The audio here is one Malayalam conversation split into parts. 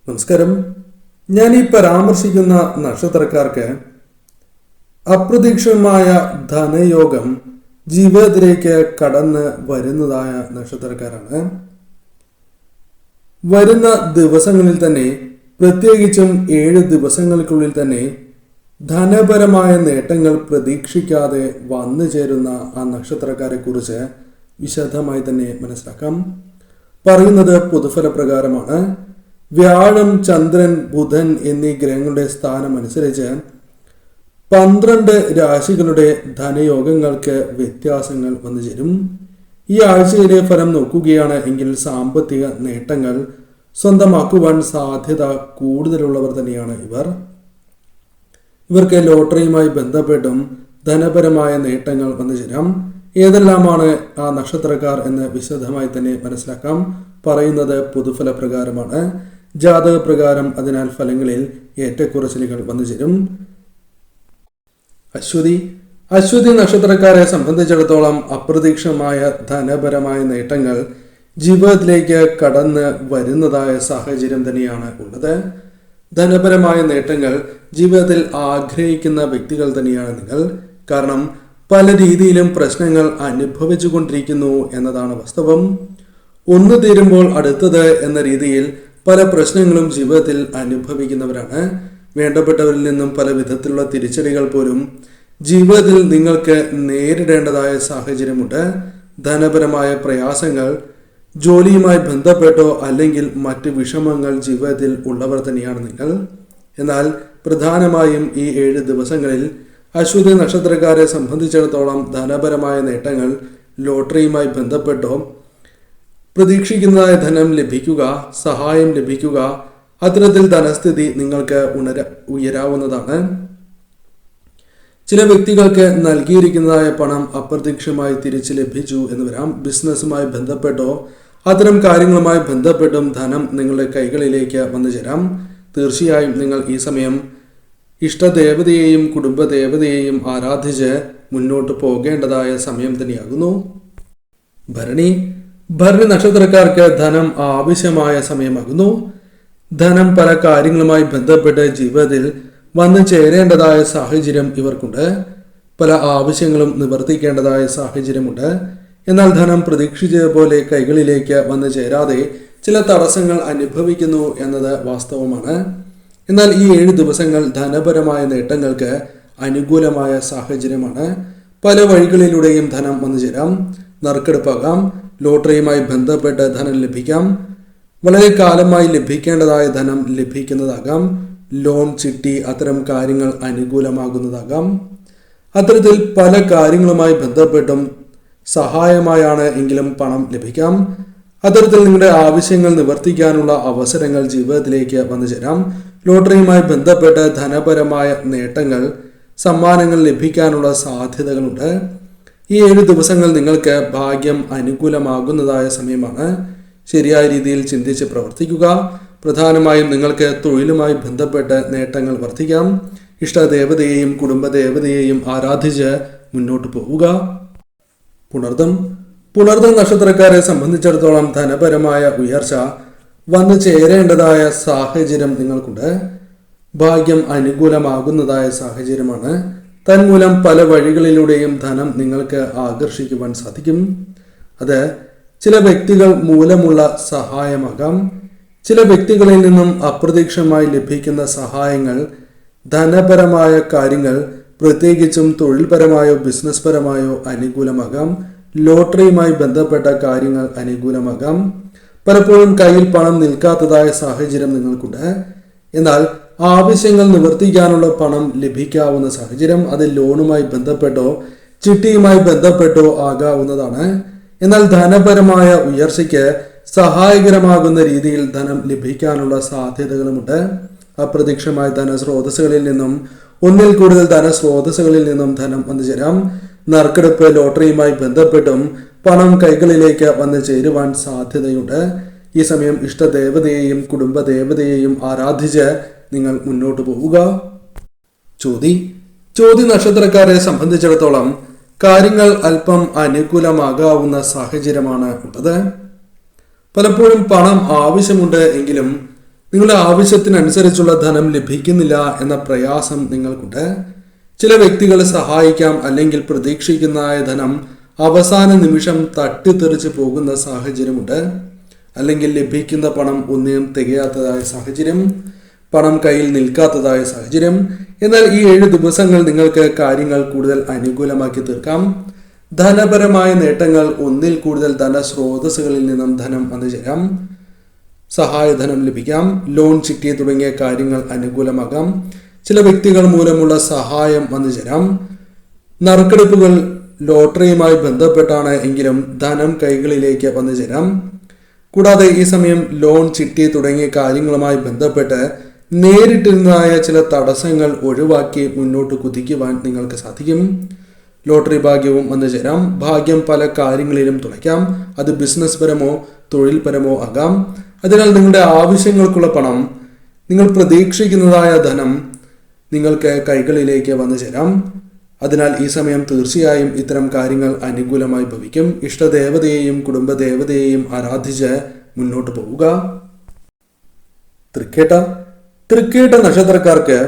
നമസ്കാരം. ഞാൻ ഈ പരാമർശിക്കുന്ന നക്ഷത്രക്കാർക്ക് അപ്രതീക്ഷിതമായ ധനയോഗം ജീവിതത്തിലേക്ക് കടന്ന് വരുന്നതായ നക്ഷത്രക്കാരാണ്. വരുന്ന ദിവസങ്ങളിൽ തന്നെ, പ്രത്യേകിച്ചും 7 ദിവസങ്ങൾക്കുള്ളിൽ തന്നെ ധനപരമായ നേട്ടങ്ങൾ പ്രതീക്ഷിക്കാതെ വന്നു ചേരുന്ന ആ നക്ഷത്രക്കാരെ കുറിച്ച് വിശദമായി തന്നെ മനസ്സിലാക്കാം. പറയുന്നത് പൊതുഫലപ്രകാരമാണ്. വ്യാഴം, ചന്ദ്രൻ, ബുധൻ എന്നീ ഗ്രഹങ്ങളുടെ സ്ഥാനം അനുസരിച്ച് 12 രാശികളുടെ ധനയോഗങ്ങൾക്ക് വ്യത്യാസങ്ങൾ വന്നു ചേരും. ഈ ആഴ്ചയിലെ ഫലം നോക്കുകയാണ് എങ്കിൽ സാമ്പത്തിക നേട്ടങ്ങൾ സ്വന്തമാക്കുവാൻ സാധ്യത കൂടുതലുള്ളവർ തന്നെയാണ് ഇവർക്ക് ലോട്ടറിയുമായി ബന്ധപ്പെട്ടും ധനപരമായ നേട്ടങ്ങൾ വന്നു ചേരാം. ഏതെല്ലാമാണ് ആ നക്ഷത്രക്കാർ എന്ന് വിശദമായി തന്നെ മനസ്സിലാക്കാം. പറയുന്നത് പൊതുഫലപ്രകാരമാണ്. ജാതക പ്രകാരം അതിനാൽ ഫലങ്ങളിൽ ഏറ്റക്കുറച്ചിലുകൾ വന്നു ചേരും. അശ്വതി നക്ഷത്രക്കാരെ സംബന്ധിച്ചിടത്തോളം അപ്രതീക്ഷിതമായ ധനപരമായ നേട്ടങ്ങൾ ജീവിതത്തിലേക്ക് കടന്ന് വരുന്നതായ സാഹചര്യം തന്നെയാണ് ഉള്ളത്. ധനപരമായ നേട്ടങ്ങൾ ജീവിതത്തിൽ ആഗ്രഹിക്കുന്ന വ്യക്തികൾ തന്നെയാണ് നിങ്ങൾ. കാരണം പല രീതിയിലും പ്രശ്നങ്ങൾ അനുഭവിച്ചു കൊണ്ടിരിക്കുന്നു എന്നതാണ് വാസ്തവം. ഒന്ന് തീരുമ്പോൾ അടുത്തത് എന്ന രീതിയിൽ പല പ്രശ്നങ്ങളും ജീവിതത്തിൽ അനുഭവിക്കുന്നവരാണ്. വേണ്ടപ്പെട്ടവരിൽ നിന്നും പല വിധത്തിലുള്ള തിരിച്ചടികൾ പോലും ജീവിതത്തിൽ നിങ്ങൾക്ക് നേരിടേണ്ടതായ സാഹചര്യമുണ്ട്. ധനപരമായ പ്രയാസങ്ങൾ, ജോലിയുമായി ബന്ധപ്പെട്ടോ അല്ലെങ്കിൽ മറ്റ് വിഷമങ്ങൾ ജീവിതത്തിൽ ഉള്ളവർ തന്നെയാണ് നിങ്ങൾ. എന്നാൽ പ്രധാനമായും ഈ 7 ദിവസങ്ങളിൽ അശ്വതി നക്ഷത്രക്കാരെ സംബന്ധിച്ചിടത്തോളം ധനപരമായ നേട്ടങ്ങൾ ലോട്ടറിയുമായി ബന്ധപ്പെട്ടോ പ്രതീക്ഷിക്കുന്നതായ ധനം ലഭിക്കുക, സഹായം ലഭിക്കുക, അത്തരത്തിൽ ധനസ്ഥിതി നിങ്ങൾക്ക് ഉയരാവുന്നതാണ്. ചില വ്യക്തികൾക്ക് നൽകിയിരിക്കുന്നതായ പണം അപ്രതീക്ഷിതമായി തിരിച്ചു ലഭിച്ചു എന്ന് വരാം. ബിസിനസ്സുമായി ബന്ധപ്പെട്ടോ അത്തരം കാര്യങ്ങളുമായി ബന്ധപ്പെട്ടും ധനം നിങ്ങളുടെ കൈകളിലേക്ക് വന്നു ചേരാം. തീർച്ചയായും നിങ്ങൾ ഈ സമയം ഇഷ്ടദേവതയെയും കുടുംബദേവതയെയും ആരാധിച്ച് മുന്നോട്ട് പോകേണ്ടതായ സമയം തന്നെയാകുന്നു. ഭരണി നക്ഷത്രക്കാർക്ക് ധനം ആവശ്യമായ സമയമാകുന്നു. ധനം പല കാര്യങ്ങളുമായി ബന്ധപ്പെട്ട് ജീവിതത്തിൽ വന്നു ചേരേണ്ടതായ സാഹചര്യം ഇവർക്കുണ്ട്. പല ആവശ്യങ്ങളും നിവർത്തിക്കേണ്ടതായ സാഹചര്യമുണ്ട്. എന്നാൽ ധനം പ്രതീക്ഷിച്ചതുപോലെ കൈകളിലേക്ക് വന്നു ചേരാതെ ചില തടസ്സങ്ങൾ അനുഭവിക്കുന്നു എന്നത് വാസ്തവമാണ്. എന്നാൽ ഈ 7 ദിവസങ്ങൾ ധനപരമായ നേട്ടങ്ങൾക്ക് അനുകൂലമായ സാഹചര്യമാണ്. പല വഴികളിലൂടെയും ധനം വന്നു ചേരാം. നറുക്കെടുപ്പാകാം, ലോട്ടറിയുമായി ബന്ധപ്പെട്ട് ധനം ലഭിക്കാം, വളരെ കാലമായി ലഭിക്കേണ്ടതായ ധനം ലഭിക്കുന്നതാകാം, ലോൺ, ചിട്ടി, അത്തരം കാര്യങ്ങൾ അനുകൂലമാകുന്നതാകാം. അത്തരത്തിൽ പല കാര്യങ്ങളുമായി ബന്ധപ്പെട്ടും സഹായമായാണ് എങ്കിലും പണം ലഭിക്കാം. അത്തരത്തിൽ നിങ്ങളുടെ ആവശ്യങ്ങൾ നിവർത്തിക്കാനുള്ള അവസരങ്ങൾ ജീവിതത്തിലേക്ക് വന്നു ചേരാം. ലോട്ടറിയുമായി ബന്ധപ്പെട്ട് ധനപരമായ നേട്ടങ്ങൾ, സമ്മാനങ്ങൾ ലഭിക്കാനുള്ള സാധ്യതകളുണ്ട്. ഈ 7 ദിവസങ്ങൾ നിങ്ങൾക്ക് ഭാഗ്യം അനുകൂലമാകുന്നതായ സമയമാണ്. ശരിയായ രീതിയിൽ ചിന്തിച്ച് പ്രവർത്തിക്കുക. പ്രധാനമായും നിങ്ങൾക്ക് തൊഴിലുമായി ബന്ധപ്പെട്ട് നേട്ടങ്ങൾ വർദ്ധിക്കാം. ഇഷ്ടദേവതയെയും കുടുംബദേവതയെയും ആരാധിച്ച് മുന്നോട്ട് പോവുക. പുണർദം നക്ഷത്രക്കാരെ സംബന്ധിച്ചിടത്തോളം ധനപരമായ ഉയർച്ച വന്നു ചേരേണ്ടതായ സാഹചര്യം നിങ്ങൾക്കുണ്ട്. ഭാഗ്യം അനുകൂലമാകുന്നതായ സാഹചര്യമാണ്. തന്മൂലം പല വഴികളിലൂടെയും ധനം നിങ്ങൾക്ക് ആകർഷിക്കുവാൻ സാധിക്കും. അത് ചില വ്യക്തികൾ മൂലമുള്ള സഹായമാകാം. ചില വ്യക്തികളിൽ നിന്നും അപ്രതീക്ഷിതമായി ലഭിക്കുന്ന സഹായങ്ങൾ ധനപരമായ കാര്യങ്ങൾ, പ്രത്യേകിച്ചും തൊഴിൽപരമായോ ബിസിനസ് പരമായോ അനുകൂലമാകാം. ലോട്ടറിയുമായി ബന്ധപ്പെട്ട കാര്യങ്ങൾ അനുകൂലമാകാം. പലപ്പോഴും കയ്യിൽ പണം നിൽക്കാത്തതായ സാഹചര്യം നിങ്ങൾക്കുണ്ട്. എന്നാൽ ആവശ്യങ്ങൾ നിവർത്തിക്കാനുള്ള പണം ലഭിക്കാവുന്ന സാഹചര്യം, അത് ലോണുമായി ബന്ധപ്പെട്ടോ ചിട്ടിയുമായി ബന്ധപ്പെട്ടോ ആകാവുന്നതാണ്. എന്നാൽ ധനപരമായ ഉയർച്ചയ്ക്ക് സഹായകരമാകുന്ന രീതിയിൽ ധനം ലഭിക്കാനുള്ള സാധ്യതകളുമുണ്ട്. അപ്രതീക്ഷിതമായ ധനസ്രോതസ്സുകളിൽ നിന്നും, ഒന്നിൽ കൂടുതൽ ധനസ്രോതസ്സുകളിൽ നിന്നും ധനം വന്നു ചേരാം. നറുക്കെടുപ്പ്, ലോട്ടറിയുമായി ബന്ധപ്പെട്ടും പണം കൈകളിലേക്ക് വന്നു ചേരുവാൻ സാധ്യതയുണ്ട്. ഈ സമയം ഇഷ്ടദേവതയെയും കുടുംബദേവതയെയും ആരാധിച്ച് നിങ്ങൾ മുന്നോട്ട് പോവുക. ചോതി നക്ഷത്രക്കാരെ സംബന്ധിച്ചിടത്തോളം കാര്യങ്ങൾ അല്പം അനുകൂലമാകാവുന്ന സാഹചര്യമാണ് ഉള്ളത്. പലപ്പോഴും പണം ആവശ്യമുണ്ട് എങ്കിലും നിങ്ങളുടെ ആവശ്യത്തിനനുസരിച്ചുള്ള ധനം ലഭിക്കുന്നില്ല എന്ന പ്രയാസം നിങ്ങൾക്കുണ്ട്. ചില വ്യക്തികളെ സഹായിക്കാം, അല്ലെങ്കിൽ പ്രതീക്ഷിക്കുന്നതായ ധനം അവസാന നിമിഷം തട്ടിത്തെറിച്ച് പോകുന്ന സാഹചര്യമുണ്ട്. അല്ലെങ്കിൽ ലഭിക്കുന്ന പണം ഒന്നിനും തികയാത്തതായ സാഹചര്യം, പണം കയ്യിൽ നിൽക്കാത്തതായ സാഹചര്യം. എന്നാൽ ഈ 7 ദിവസങ്ങൾ നിങ്ങൾക്ക് കാര്യങ്ങൾ കൂടുതൽ അനുകൂലമാക്കി തീർക്കാം. ധനപരമായ നേട്ടങ്ങൾ, ഒന്നിൽ കൂടുതൽ ധനസ്രോതസ്സുകളിൽ നിന്നും ധനം വന്നു ചേരാം, സഹായധനം ലഭിക്കാം, ലോൺ, ചിട്ടി തുടങ്ങിയ കാര്യങ്ങൾ അനുകൂലമാകാം. ചില വ്യക്തികൾ മൂലമുള്ള സഹായം വന്നു ചേരാം. നറുക്കെടുപ്പുകൾ, ലോട്ടറിയുമായി ബന്ധപ്പെട്ടാണ് എങ്കിലും ധനം കൈകളിലേക്ക് വന്നു ചേരാം. കൂടാതെ ഈ സമയം ലോൺ, ചിട്ടി തുടങ്ങിയ കാര്യങ്ങളുമായി ബന്ധപ്പെട്ട് നേരിട്ടിരുന്നതായ ചില തടസ്സങ്ങൾ ഒഴിവാക്കി മുന്നോട്ട് കുതിക്കുവാൻ നിങ്ങൾക്ക് സാധിക്കും. ലോട്ടറി ഭാഗ്യവും വന്നു ചേരാം. ഭാഗ്യം പല കാര്യങ്ങളിലും തുണയ്ക്കാം. അത് ബിസിനസ് പരമോ തൊഴിൽപരമോ ആകാം. അതിനാൽ നിങ്ങളുടെ ആവശ്യങ്ങൾക്കുള്ള പണം, നിങ്ങൾ പ്രതീക്ഷിക്കുന്നതായ ധനം നിങ്ങൾക്ക് കൈകളിലേക്ക് വന്നു ചേരാം. അതിനാൽ ഈ സമയം തീർച്ചയായും ഇത്തരം കാര്യങ്ങൾ അനുകൂലമായി ഭവിക്കും. ഇഷ്ടദേവതയെയും കുടുംബദേവതയെയും ആരാധിച്ച് മുന്നോട്ട് പോവുക. തൃക്കേട്ട നക്ഷത്രക്കാർക്ക്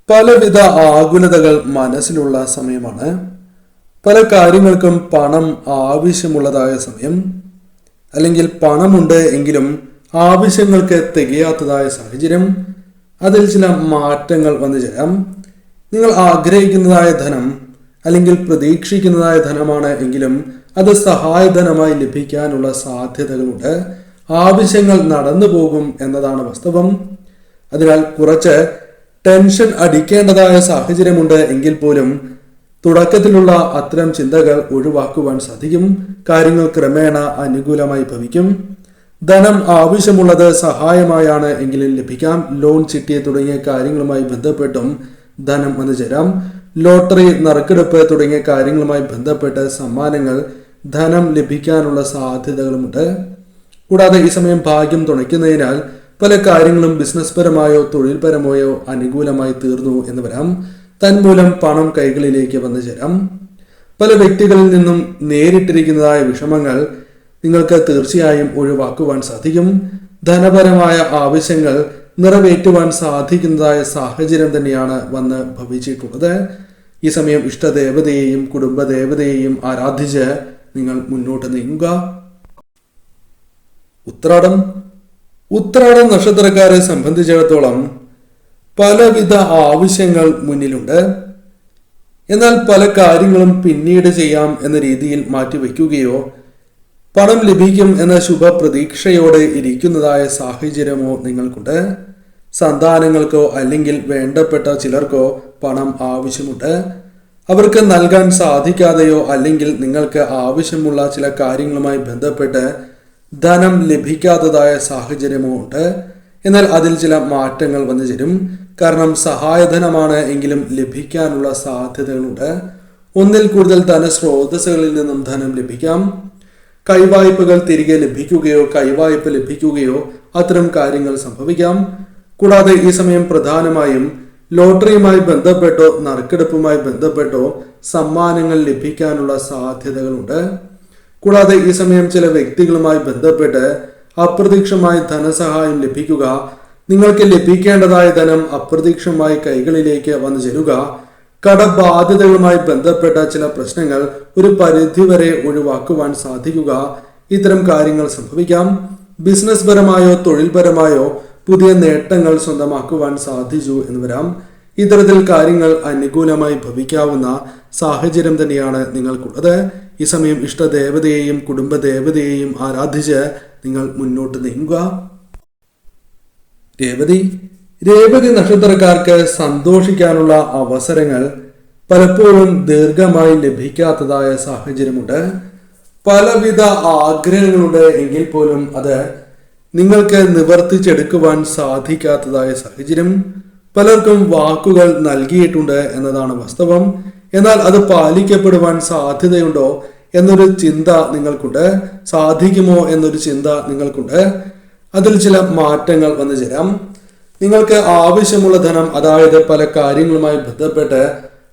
പലവിധ ആകുലതകൾ മനസ്സിലുള്ള സമയമാണ്. പല കാര്യങ്ങൾക്കും പണം ആവശ്യമുള്ളതായ സമയം, അല്ലെങ്കിൽ പണമുണ്ട് എങ്കിലും ആവശ്യങ്ങൾക്ക് തികയാത്തതായ സാഹചര്യം. അതിൽ ചില മാറ്റങ്ങൾ വന്നു ചേരാം. നിങ്ങൾ ആഗ്രഹിക്കുന്നതായ ധനം, അല്ലെങ്കിൽ പ്രതീക്ഷിക്കുന്നതായ ധനമാണ് എങ്കിലും അത് സഹായധനമായി ലഭിക്കാനുള്ള സാധ്യതകളുണ്ട്. ആവശ്യങ്ങൾ നടന്നു പോകും എന്നതാണ് വാസ്തവം. അതിനാൽ കുറച്ച് ടെൻഷൻ അടിക്കേണ്ടതായ സാഹചര്യമുണ്ട് എങ്കിൽ പോലും തുടക്കത്തിലുള്ള അത്തരം ചിന്തകൾ ഒഴിവാക്കുവാൻ സാധിക്കും. കാര്യങ്ങൾ ക്രമേണ അനുകൂലമായി ഭവിക്കും. ധനം ആവശ്യമുള്ളത് സഹായമായാണ് എങ്കിലും ലഭിക്കാം. ലോൺ, ചിട്ടി തുടങ്ങിയ കാര്യങ്ങളുമായി ബന്ധപ്പെട്ടും ധനം വന്നു ചേരാം. ലോട്ടറി, നറുക്കെടുപ്പ് തുടങ്ങിയ കാര്യങ്ങളുമായി ബന്ധപ്പെട്ട് സമ്മാനങ്ങൾ, ധനം ലഭിക്കാനുള്ള സാധ്യതകളുമുണ്ട്. കൂടാതെ ഈ സമയം ഭാഗ്യം തുണയ്ക്കുന്നതിനാൽ പല കാര്യങ്ങളും ബിസിനസ് പരമായോ തൊഴിൽപരമായോ അനുകൂലമായി തീർന്നു എന്ന് വരാം. തന്മൂലം പണം കൈകളിലേക്ക് വന്നു ചേരാം. പല വ്യക്തികളിൽ നിന്നും നേരിട്ടിരിക്കുന്നതായ വിഷമങ്ങൾ നിങ്ങൾക്ക് തീർച്ചയായും ഒഴിവാക്കുവാൻ സാധിക്കും. ധനപരമായ ആവശ്യങ്ങൾ നിറവേറ്റുവാൻ സാധിക്കുന്നതായ സാഹചര്യം തന്നെയാണ് വന്ന് ഭവിച്ചിട്ടുള്ളത്. ഈ സമയം ഇഷ്ടദേവതയെയും കുടുംബദേവതയെയും ആരാധിച്ച് നിങ്ങൾ മുന്നോട്ട് നീങ്ങുക. ഉത്രാടം നക്ഷത്രക്കാരെ സംബന്ധിച്ചിടത്തോളം പലവിധ ആവശ്യങ്ങൾ മുന്നിലുണ്ട്. എന്നാൽ പല കാര്യങ്ങളും പിന്നീട് ചെയ്യാം എന്ന രീതിയിൽ മാറ്റിവെക്കുകയോ പണം ലഭിക്കും എന്ന ശുഭപ്രതീക്ഷയോടെ ഇരിക്കുന്നതായ സാഹചര്യമോ നിങ്ങൾക്കുണ്ട്. സന്താനങ്ങൾക്കോ അല്ലെങ്കിൽ വേണ്ടപ്പെട്ട ചിലർക്കോ പണം ആവശ്യമുണ്ട്. അവർക്ക് നൽകാൻ സാധിക്കാതെയോ അല്ലെങ്കിൽ നിങ്ങൾക്ക് ആവശ്യമുള്ള ചില കാര്യങ്ങളുമായി ബന്ധപ്പെട്ട് ധനം ലഭിക്കാത്തതായ സാഹചര്യമോ ഉണ്ട്. എന്നാൽ അതിൽ ചില മാറ്റങ്ങൾ വന്നു ചേരും. കാരണം സഹായധനമാണ് എങ്കിലും ലഭിക്കാനുള്ള സാധ്യതകളുണ്ട്. ഒന്നിൽ കൂടുതൽ ധനസ്രോതസ്സുകളിൽ നിന്നും ധനം ലഭിക്കാം. കൈവായ്പകൾ തിരികെ ലഭിക്കുകയോ കൈവായ്പ ലഭിക്കുകയോ അത്തരം കാര്യങ്ങൾ സംഭവിക്കാം. കൂടാതെ ഈ സമയം പ്രധാനമായും ലോട്ടറിയുമായി ബന്ധപ്പെട്ടോ നറുക്കെടുപ്പുമായി ബന്ധപ്പെട്ടോ സമ്മാനങ്ങൾ ലഭിക്കാനുള്ള സാധ്യതകളുണ്ട്. കൂടാതെ ഈ സമയം ചില വ്യക്തികളുമായി ബന്ധപ്പെട്ട് അപ്രതീക്ഷിതമായി ധനസഹായം ലഭിക്കുക, നിങ്ങൾക്ക് ലഭിക്കേണ്ടതായ ധനം അപ്രതീക്ഷിതമായി കൈകളിലേക്ക് വന്നു ചേരുക, കടബാധ്യതകളുമായി ബന്ധപ്പെട്ട ചില പ്രശ്നങ്ങൾ ഒരു പരിധിവരെ ഒഴിവാക്കുവാൻ സാധിക്കുക, ഇത്തരം കാര്യങ്ങൾ സംഭവിക്കാം. ബിസിനസ് പരമായോ തൊഴിൽപരമായോ പുതിയ നേട്ടങ്ങൾ സ്വന്തമാക്കുവാൻ സാധിച്ചു എന്ന് വരാം. ഇത്തരത്തിൽ കാര്യങ്ങൾ അനുകൂലമായി ഭവിക്കാവുന്ന സാഹചര്യം തന്നെയാണ് നിങ്ങൾക്കുള്ളത്. ഈ സമയം ഇഷ്ടദേവതയെയും കുടുംബദേവതയെയും ആരാധിച്ച് നിങ്ങൾ മുന്നോട്ട് നീങ്ങുക. രേവതി നക്ഷത്രക്കാർക്ക് സന്തോഷിക്കാനുള്ള അവസരങ്ങൾ പലപ്പോഴും ദീർഘമായി ലഭിക്കാത്തതായ സാഹചര്യമുണ്ട്. പലവിധ ആഗ്രഹങ്ങളുണ്ട് എങ്കിൽ പോലും അത് നിങ്ങൾക്ക് നിവർത്തിച്ചെടുക്കുവാൻ സാധിക്കാത്തതായ സാഹചര്യം. പലർക്കും വാക്കുകൾ നൽകിയിട്ടുണ്ട് എന്നതാണ് വാസ്തവം. എന്നാൽ അത് പാലിക്കപ്പെടുവാൻ സാധ്യതയുണ്ടോ എന്നൊരു ചിന്ത നിങ്ങൾക്കുണ്ട്. സാധിക്കുമോ എന്നൊരു ചിന്ത നിങ്ങൾക്കുണ്ട്. അതിൽ ചില മാറ്റങ്ങൾ വന്നു ചേരാം. നിങ്ങൾക്ക് ആവശ്യമുള്ള ധനം, അതായത് പല കാര്യങ്ങളുമായി ബന്ധപ്പെട്ട്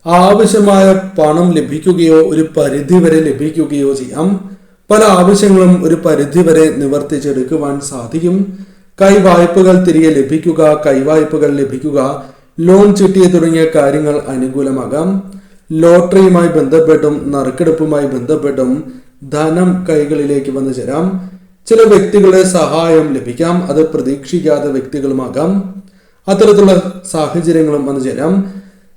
ആവശ്യമായ പണം ലഭിക്കുകയോ ഒരു പരിധിവരെ ലഭിക്കുകയോ ചെയ്യാം. പല ആവശ്യങ്ങളും ഒരു പരിധിവരെ നിവർത്തിച്ചെടുക്കുവാൻ സാധിക്കും. കൈവായ്പകൾ തിരികെ ലഭിക്കുക, കൈവായ്പകൾ ലഭിക്കുക, ലോൺ ചിട്ടി തുടങ്ങിയ കാര്യങ്ങൾ അനുകൂലമാകാം. ലോട്ടറിയുമായി ബന്ധപ്പെട്ടും നറുക്കെടുപ്പുമായി ബന്ധപ്പെട്ടും ധനം കൈകളിലേക്ക് വന്നു ചേരാം. ചില വ്യക്തികളുടെ സഹായം ലഭിക്കാം. അത് പ്രതീക്ഷിക്കാത്ത വ്യക്തികളുമാകാം. അത്തരത്തിലുള്ള സാഹചര്യങ്ങളും വന്നു ചേരാം.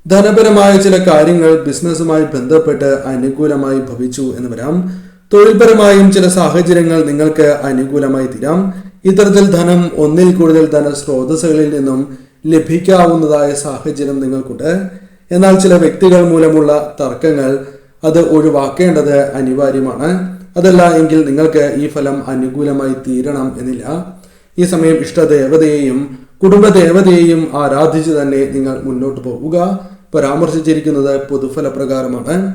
ധനപരമായ ചില കാര്യങ്ങൾ ബിസിനസ്സുമായി ബന്ധപ്പെട്ട് അനുകൂലമായി ഭവിച്ചു എന്ന് വരാം. തൊഴിൽപരമായും ചില സാഹചര്യങ്ങൾ നിങ്ങൾക്ക് അനുകൂലമായി തീരാം. ഇത്തരത്തിൽ ധനം ഒന്നിൽ കൂടുതൽ ധനസ്രോതസ്സുകളിൽ നിന്നും ലഭിക്കാവുന്നതായ സാഹചര്യം നിങ്ങൾക്കുണ്ട്. എന്നാൽ ചില വ്യക്തികൾ മൂലമുള്ള തർക്കങ്ങൾ അത് ഒഴിവാക്കേണ്ടത് അനിവാര്യമാണ്. അതല്ല എങ്കിൽ നിങ്ങൾക്ക് ഈ ഫലം അനുകൂലമായി തീരണം എന്നില്ല. ഈ സമയം ഇഷ്ടദേവതയെയും കുടുംബദേവതയെയും ആരാധിച്ച് തന്നെ നിങ്ങൾ മുന്നോട്ട് പോവുക. പരാമർശിച്ചിരിക്കുന്നത് പൊതുഫല പ്രകാരമാണ്.